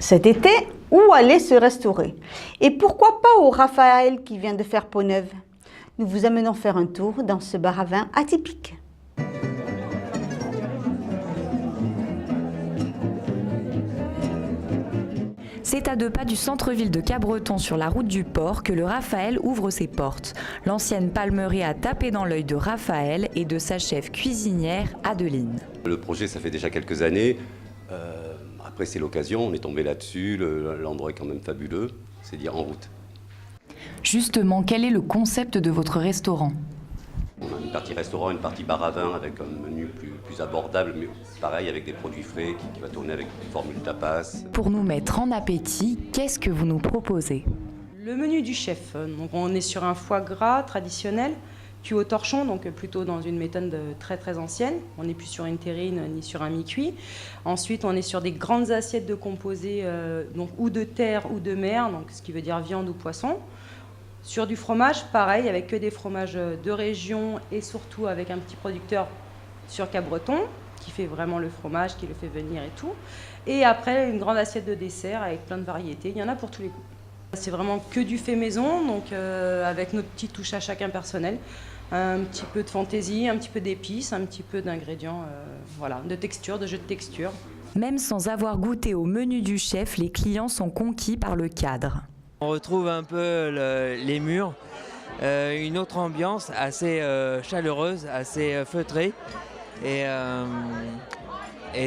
cet été ou aller se restaurer. Et pourquoi pas au Raphaël qui vient de faire peau neuve? Nous vous amenons faire un tour dans ce bar à vin atypique. C'est à 2 pas du centre-ville de Cabreton, sur la route du port, que le Raphaël ouvre ses portes. L'ancienne palmerie a tapé dans l'œil de Raphaël et de sa chef cuisinière Adeline. Le projet, ça fait déjà quelques années. Après, c'est l'occasion, on est tombé là-dessus. L'endroit est quand même fabuleux, c'est dire en route. Justement, quel est le concept de votre restaurant ? On a une partie restaurant, une partie bar à vin avec un menu plus abordable, mais pareil avec des produits frais qui va tourner avec une formule tapas. Pour nous mettre en appétit, qu'est-ce que vous nous proposez ? Le menu du chef. Donc on est sur un foie gras traditionnel, cuit au torchon, donc plutôt dans une méthode très très ancienne. On n'est plus sur une terrine ni sur un mi-cuit. Ensuite, on est sur des grandes assiettes de composés, donc ou de terre ou de mer, donc ce qui veut dire viande ou poisson. Sur du fromage, pareil, avec que des fromages de région et surtout avec un petit producteur sur Cabreton qui fait vraiment le fromage, qui le fait venir et tout. Et après, une grande assiette de dessert avec plein de variétés. Il y en a pour tous les goûts. C'est vraiment que du fait maison, donc avec notre petite touche à chacun personnel. Un petit peu de fantaisie, un petit peu d'épices, un petit peu d'ingrédients, voilà, de texture, de jeu de texture. Même sans avoir goûté au menu du chef, les clients sont conquis par le cadre. On retrouve un peu les murs, une autre ambiance assez chaleureuse, assez feutrée et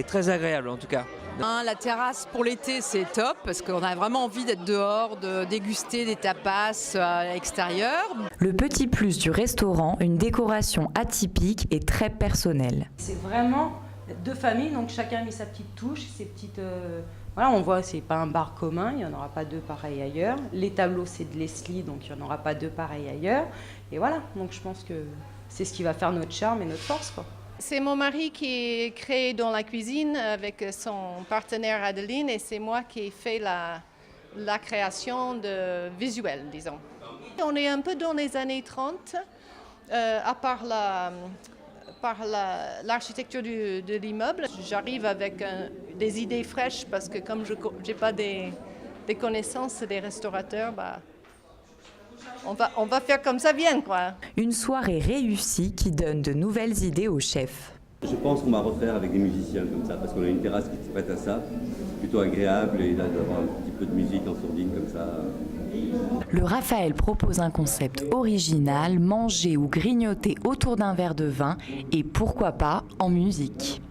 très agréable en tout cas. La terrasse pour l'été c'est top parce qu'on a vraiment envie d'être dehors, de déguster des tapas à l'extérieur. Le petit plus du restaurant, une décoration atypique et très personnelle. C'est vraiment 2 familles, donc chacun a mis sa petite touche, ses petites... Voilà, on voit, c'est pas un bar commun, il n'y en aura pas 2 pareils ailleurs. Les tableaux, c'est de Leslie, donc il n'y en aura pas 2 pareils ailleurs. Et voilà, donc je pense que c'est ce qui va faire notre charme et notre force, quoi. C'est mon mari qui crée dans la cuisine avec son partenaire Adeline et c'est moi qui ai fait la création de visuel, disons. On est un peu dans les années 30, à part l'architecture de l'immeuble. J'arrive avec des idées fraîches parce que comme je n'ai pas des connaissances des restaurateurs, on va faire comme ça vient, quoi. Une soirée réussie qui donne de nouvelles idées au chef. Je pense qu'on va refaire avec des musiciens comme ça, parce qu'on a une terrasse qui se prête à ça, plutôt agréable, et là d'avoir un petit peu de musique en sourdine comme ça. Le Raphaël propose un concept original, manger ou grignoter autour d'un verre de vin et pourquoi pas en musique.